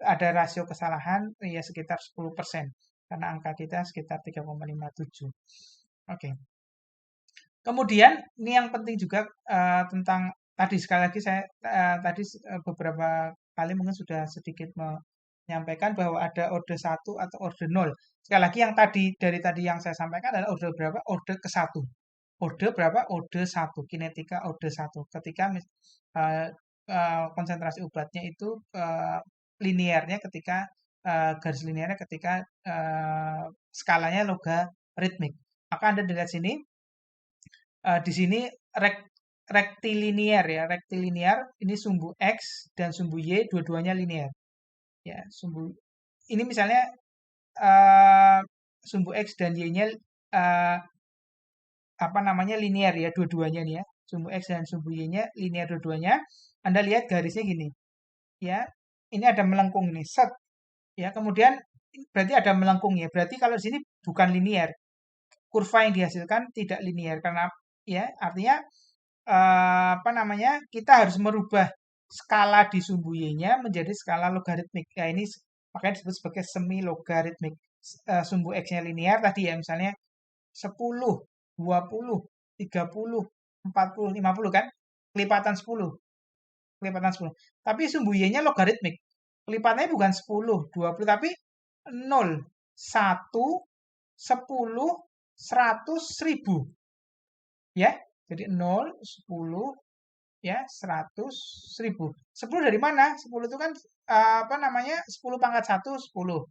Speaker 1: ada rasio kesalahan ya sekitar 10%. Karena angka kita sekitar 3,57. Oke. Kemudian ini yang penting juga tentang tadi sekali lagi saya tadi beberapa kali mungkin sudah sedikit menyampaikan bahwa ada orde 1 atau orde 0. Sekali lagi yang tadi dari tadi yang saya sampaikan adalah orde berapa? Orde ke-1. Orde berapa? Orde 1. Kinetika orde 1. Ketika konsentrasi obatnya itu linearnya ketika garis linearnya ketika skalanya logaritmik. Maka Anda lihat sini di sini rektilinear ya, rektilinear ini sumbu X dan sumbu Y dua-duanya linear. Ya, sumbu ini misalnya sumbu X dan Y-nya apa namanya linear ya dua-duanya nih ya. Sumbu X dan sumbu Y-nya linear dua-duanya. Anda lihat garisnya gini. Ya. ini ada melengkung ini, set. Ya, kemudian berarti ada melengkung ya. Berarti kalau di sini bukan linear. Kurva yang dihasilkan tidak linear karena ya artinya apa namanya? Kita harus merubah skala di sumbu y-nya menjadi skala logaritmik. Ya, ini makanya disebut sebagai semi logaritmik. Sumbu x-nya linear tadi ya, misalnya 10, 20, 30, 40, 50 kan? Kelipatan 10. Kelipatan 10. Tapi sumbu y-nya logaritmik. Kelipatannya bukan 10, 20, tapi 0, 1, 10, 100, 1000. Ya, jadi 0, 10, ya, 100, 1000. 10 dari mana? 10 itu kan apa namanya? 10 pangkat 1, 10.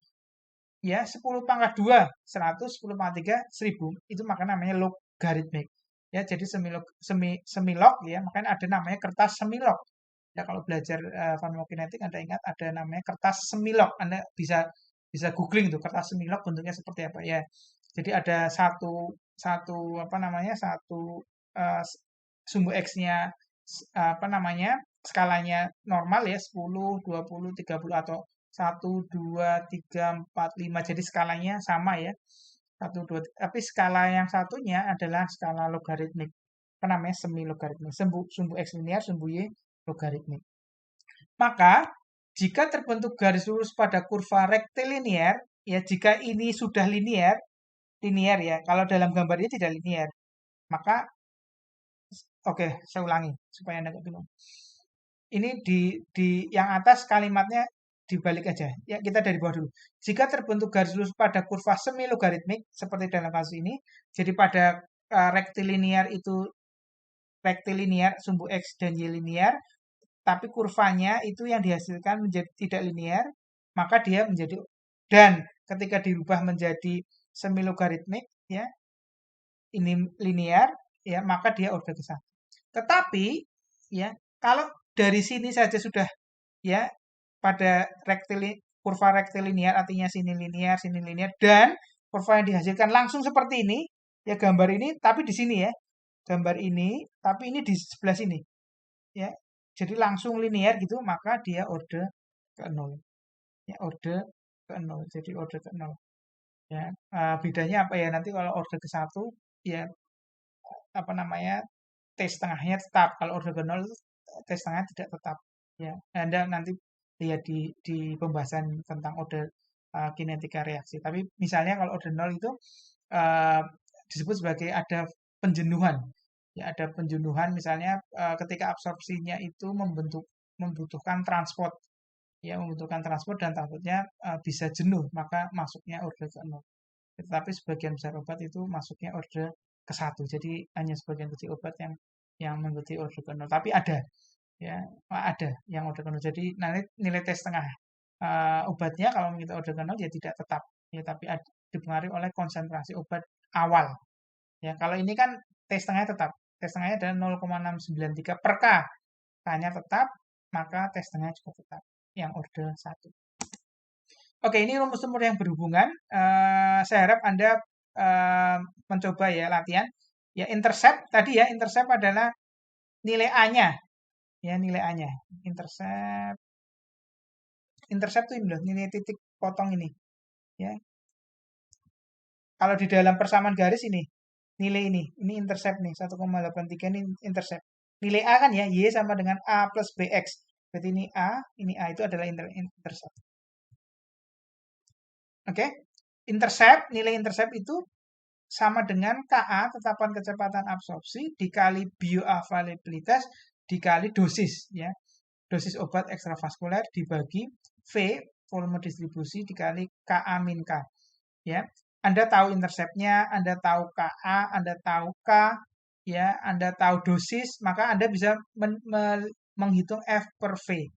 Speaker 1: Ya, 10 pangkat 2, 100, 10 pangkat 3, 1000. Itu makanya namanya logaritmik. Ya, jadi semilog ya, makanya ada namanya kertas semilog. Ya, kalau belajar farmakokinetik Anda ingat ada namanya kertas semilog. Anda bisa bisa googling itu kertas semilog bentuknya seperti apa ya. Jadi ada satu satu apa namanya? Satu eh, sumbu x-nya apa namanya? Skalanya normal ya 10, 20, 30 atau 1, 2, 3, 4, 5. Jadi skalanya sama ya. 1, 2, tapi skala yang satunya adalah skala logaritmik. Apa namanya? Semi logaritmik. Sumbu x linear, sumbu y logaritmik. Maka, jika terbentuk garis lurus pada kurva rektilinear, ya jika ini sudah linear, linear ya, kalau dalam gambar ini tidak linear, maka, oke, saya ulangi supaya Anda nggak bingung. Ini di yang atas kalimatnya dibalik aja. Ya, kita dari bawah dulu. Jika terbentuk garis lurus pada kurva semi logaritmik seperti dalam kasus ini, jadi pada rektilinear itu rektilinear sumbu x dan y linear, tapi kurvanya itu yang dihasilkan menjadi tidak linear, maka dia menjadi dan ketika dirubah menjadi semi logaritmik ya, ini linear ya, maka dia order ke 1. Tetapi ya, kalau dari sini saja sudah ya pada kurva rektilinear artinya sini linear dan kurva yang dihasilkan langsung seperti ini ya gambar ini tapi di sini ya gambar ini tapi ini di sebelah sini ya jadi langsung linear gitu maka dia order ke 0 ya order ke 0 jadi order ke 0 ya. Bedanya apa ya nanti kalau order ke 1 ya apa namanya T setengahnya tetap. Kalau order ke 0 itu T setengahnya tidak tetap. Ya, Anda nanti lihat di pembahasan tentang order kinetika reaksi. Tapi misalnya kalau order 0 itu uh, disebut sebagai ada penjenuhan. Ya, ada penjenuhan misalnya ketika absorpsinya itu membutuhkan transport. Ya, membutuhkan transport dan takutnya bisa jenuh, maka masuknya order ke 0. Tetapi sebagian besar obat itu masuknya order ke 1. Jadi hanya sebagian kecil obat yang mengikuti order ke 0. Tapi ada ya ada yang order ke 0. Jadi nanti nilai T setengah obatnya kalau mengikuti order ke 0 ya tidak tetap ya tapi dipengaruhi oleh konsentrasi obat awal. Ya, kalau ini kan T setengahnya tetap. T setengahnya adalah 0,693 per K. K-nya tetap, maka T setengahnya juga tetap yang order 1. Oke, ini rumus-rumus yang berhubungan. Saya harap Anda mencoba ya latihan. Ya, intercept tadi ya, intercept adalah nilai A-nya. Ya, nilai A-nya. Intercept. Intercept itu ini loh, nilai titik potong ini. Ya. Kalau di dalam persamaan garis ini, nilai ini intercept nih, 1,83 ini intercept. Nilai A kan ya, Y sama dengan A plus BX. Berarti ini A itu adalah intercept. Oke, intercept, nilai intercept itu sama dengan KA, tetapan kecepatan absorpsi, dikali bioavailabilitas, dikali dosis. Ya. Dosis obat ekstravaskuler dibagi V, volume distribusi, dikali KA min K. Ya. Anda tahu interceptnya, Anda tahu KA, Anda tahu K, ya, Anda tahu dosis, maka Anda bisa menghitung F per V.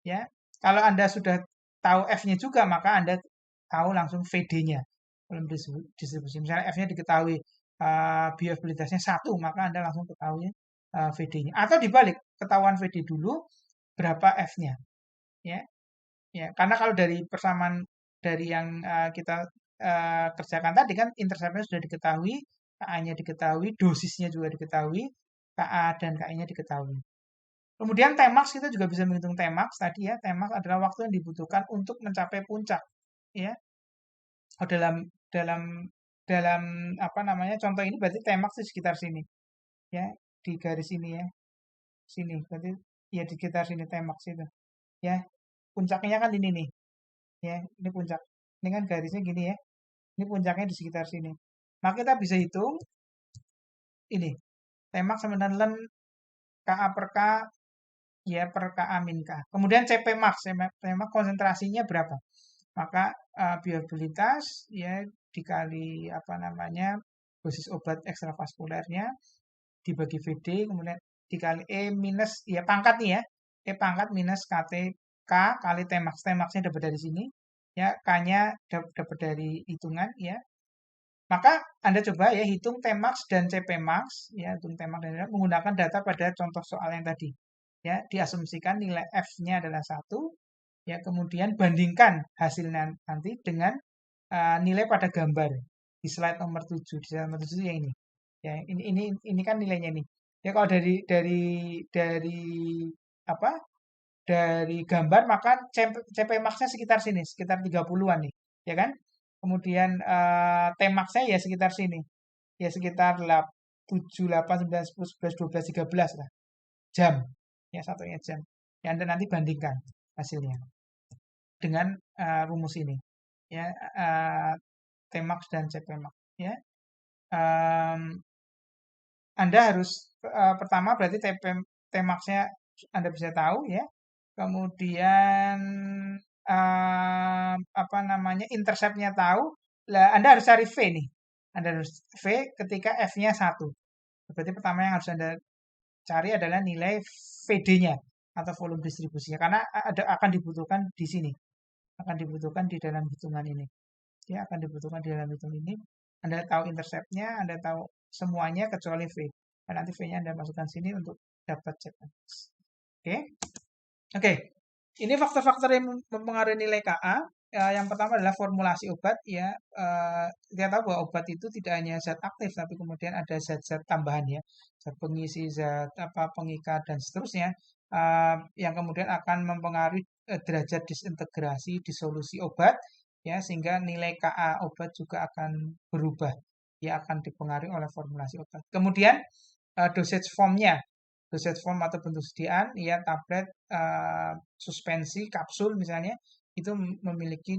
Speaker 1: Ya. Kalau Anda sudah tahu F-nya juga, maka Anda tahu langsung VD-nya. Volume distribusi. Misalnya F-nya diketahui bioavailabilitasnya 1, maka Anda langsung ketahui VD-nya. Atau dibalik, ketahuan VD dulu, berapa F-nya. Ya. Ya, karena kalau dari persamaan dari yang kita kerjakan tadi kan interceptnya sudah diketahui, KA-nya diketahui, dosisnya juga diketahui, KA dan KI-nya diketahui. Kemudian Tmax kita juga bisa menghitung Tmax tadi ya. Tmax adalah waktu yang dibutuhkan untuk mencapai puncak ya. Oh, dalam dalam apa namanya? Contoh ini berarti Tmax di sekitar sini ya, di garis ini ya. Sini berarti ya di sekitar sini Tmax itu ya. Puncaknya kan ini nih ya. Ini puncak. Ini kan garisnya gini ya. Ini puncaknya di sekitar sini. Maka kita bisa hitung ini Tmax sama dengan KA per K ya per KA min K. Kemudian CP max, CP max konsentrasinya berapa? Maka viabilitas ya dikali apa namanya dosis obat ekstravaskulernya dibagi VD kemudian dikali E minus ya pangkat nih ya. E pangkat minus KT K kali T max. T maxnya dapat dari sini ya, K-nya dapat dari hitungan ya. Maka Anda coba ya hitung Tmax dan Cpmax ya, hitung Tmax dan Cpmax menggunakan data pada contoh soal yang tadi. Ya, diasumsikan nilai F-nya adalah 1, ya kemudian bandingkan hasilnya nanti dengan nilai pada gambar di slide nomor 7. Di slide nomor 7 yang ini. Ya, ini kan nilainya nih. Ya kalau dari apa? Dari gambar maka CP max-nya sekitar sini, sekitar 30-an nih, ya kan? Kemudian T max-nya ya sekitar sini. Ya sekitar 7, 8, 9, 10, 11, 12, 13 lah. Jam. Ya satunya jam. Ya Anda nanti bandingkan hasilnya dengan rumus ini. Ya T max dan CP max ya. Anda harus pertama berarti T max-nya Anda bisa tahu ya. Kemudian apa namanya intercept-nya tahu, lah Anda harus cari V nih. Anda harus V ketika F-nya 1. Berarti pertama yang harus Anda cari adalah nilai VD-nya atau volume distribusinya karena akan dibutuhkan di sini. Akan dibutuhkan di dalam hitungan ini. Ya, akan dibutuhkan di dalam hitungan ini. Anda tahu intercept-nya, Anda tahu semuanya kecuali V. Dan nanti V-nya Anda masukkan sini untuk dapat CPMax. Oke. Oke, ini faktor-faktor yang mempengaruhi nilai KA. Yang pertama adalah formulasi obat. Ya, kita tahu bahwa obat itu tidak hanya zat aktif, tapi kemudian ada zat-zat tambahan ya, zat pengisi, zat apa pengikat dan seterusnya, yang kemudian akan mempengaruhi derajat disintegrasi disolusi obat, ya sehingga nilai KA obat juga akan berubah, ya akan dipengaruhi oleh formulasi obat. Kemudian dosage form-nya. Dosage form atau bentuk sediaan, ya tablet, suspensi, kapsul misalnya, itu memiliki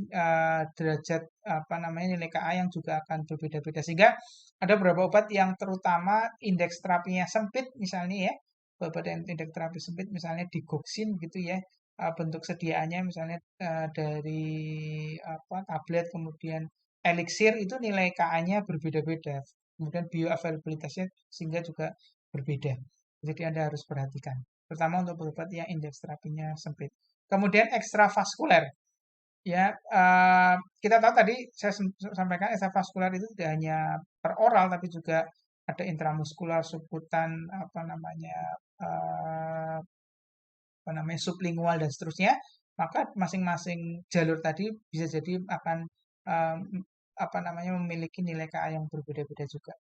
Speaker 1: derajat apa namanya nilai KA yang juga akan berbeda-beda. Sehingga ada beberapa obat yang terutama indeks terapinya sempit misalnya ya, obat yang indeks terapi sempit misalnya digoxin gitu ya, bentuk sediaannya misalnya dari apa tablet kemudian elixir itu nilai KA-nya berbeda-beda. Kemudian bioavailabilitasnya sehingga juga berbeda. Jadi Anda harus perhatikan, terutama untuk obat yang indeks terapinya sempit. Kemudian ekstravaskuler, ya kita tahu tadi saya sampaikan ekstravaskuler itu tidak hanya per oral, tapi juga ada intramuskular, subkutan, apa namanya sublingual dan seterusnya. Maka masing-masing jalur tadi bisa jadi akan um, apa namanya memiliki nilai KA yang berbeda-beda juga.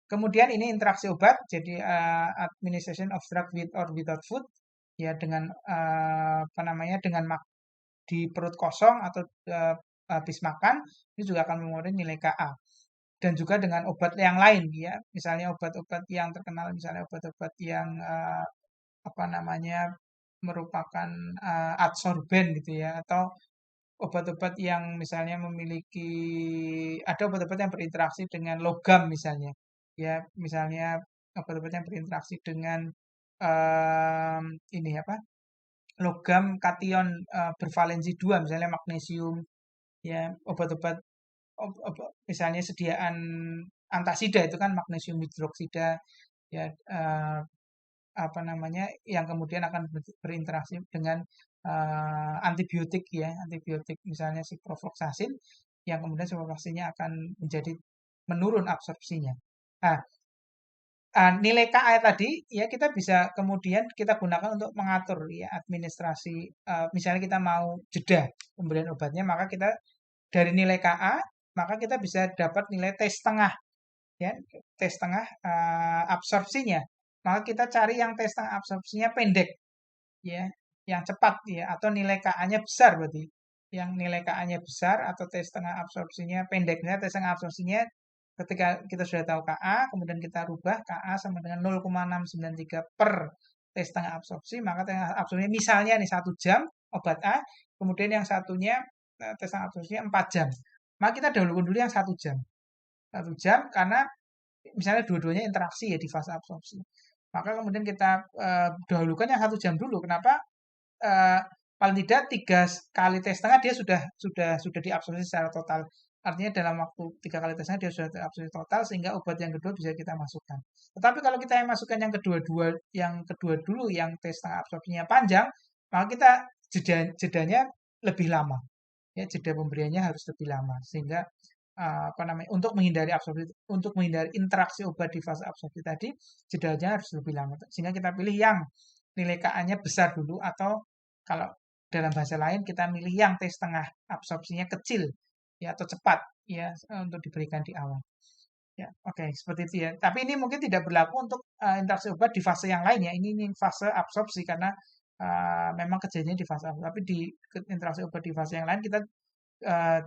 Speaker 1: Kemudian ini interaksi obat, jadi administration of drug with or without food, ya dengan apa namanya dengan di perut kosong atau habis makan, ini juga akan mempengaruhi nilai KA. Dan juga dengan obat yang lain, ya, misalnya obat-obat yang terkenal, misalnya obat-obat yang apa namanya merupakan adsorben gitu ya, atau obat-obat yang misalnya memiliki ada obat-obat yang berinteraksi dengan logam misalnya ya misalnya obat-obat yang berinteraksi dengan ini apa logam kation bervalensi 2 misalnya magnesium ya obat-obat misalnya sediaan antasida itu kan magnesium hidroksida ya apa namanya yang kemudian akan berinteraksi dengan antibiotik ya antibiotik misalnya ciprofloxacin yang kemudian ciprofloxacinnya akan menjadi menurun absorpsinya. Nah, nilai KA tadi ya kita bisa kemudian kita gunakan untuk mengatur ya administrasi misalnya kita mau jeda pemberian obatnya maka kita dari nilai KA maka kita bisa dapat nilai T setengah ya T setengah absorpsinya maka kita cari yang T setengah absorpsinya pendek ya, yang cepat ya, atau nilai KA-nya besar berarti. Yang nilai KA-nya besar atau T setengah absorpsinya pendeknya, T setengah absorpsinya ketika kita sudah tahu KA, kemudian kita rubah KA sama dengan 0,693 per T setengah absorpsi, maka T setengah absorpsinya misalnya nih 1 jam obat A, kemudian yang satunya T setengah absorpsinya 4 jam. Maka kita dahulukan dulu yang 1 jam. 1 jam karena misalnya dua-duanya interaksi ya di fase absorpsi. Maka kemudian kita dahulukan yang 1 jam dulu. Kenapa? eh, Paling tidak 3 kali tes setengah dia sudah diabsorpsi secara total. Artinya dalam waktu 3 kali tes setengah dia sudah diabsorpsi total sehingga obat yang kedua bisa kita masukkan. Tetapi kalau kita yang masukkan yang kedua dulu yang tes setengah absorpsinya panjang, maka kita jedanya lebih lama. Ya, jeda pemberiannya harus lebih lama sehingga apa namanya untuk menghindari interaksi obat di fase absorpsi tadi jedanya harus lebih lama sehingga kita pilih yang nilai KA-nya besar dulu atau kalau dalam bahasa lain kita milih yang T setengah absorpsinya kecil ya atau cepat ya untuk diberikan di awal. Ya, oke, seperti itu ya. Tapi ini mungkin tidak berlaku untuk interaksi obat di fase yang lain ya. Ini fase absorpsi karena memang kejadiannya di fase absorpsi. Tapi di interaksi obat di fase yang lain kita uh,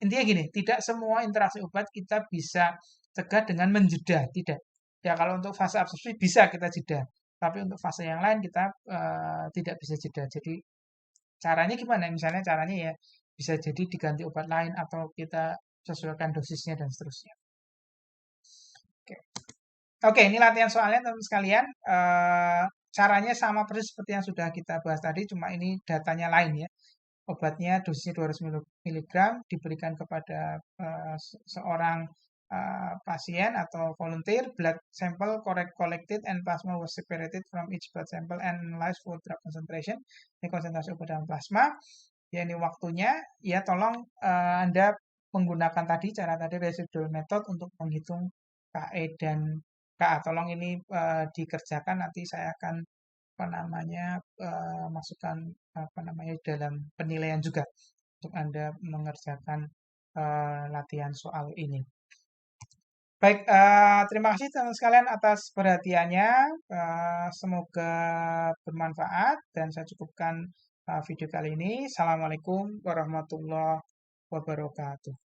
Speaker 1: intinya gini, tidak semua interaksi obat kita bisa cegah dengan menjeda, tidak. Ya kalau untuk fase absorpsi bisa kita jeda, tapi untuk fase yang lain kita tidak bisa jeda. Jadi caranya gimana? Misalnya caranya ya bisa jadi diganti obat lain atau kita sesuaikan dosisnya dan seterusnya. Oke, Oke, ini latihan soalnya teman-teman sekalian. Caranya sama persis seperti yang sudah kita bahas tadi, cuma ini datanya lain ya. Obatnya dosisnya 200 mg diberikan kepada seorang pasien atau volunteer. Blood sample collected and plasma was separated from each blood sample and analyzed for drug concentration. Ini konsentrasi obat dalam plasma. Ya ini waktunya. Ya tolong Anda menggunakan cara tadi residual method untuk menghitung KE dan KA. Tolong ini dikerjakan, nanti saya akan apa namanya masukkan apa namanya dalam penilaian juga untuk Anda mengerjakan latihan soal ini. Baik, terima kasih teman-teman sekalian atas perhatiannya. Semoga bermanfaat dan saya cukupkan video kali ini. Assalamualaikum warahmatullahi wabarakatuh.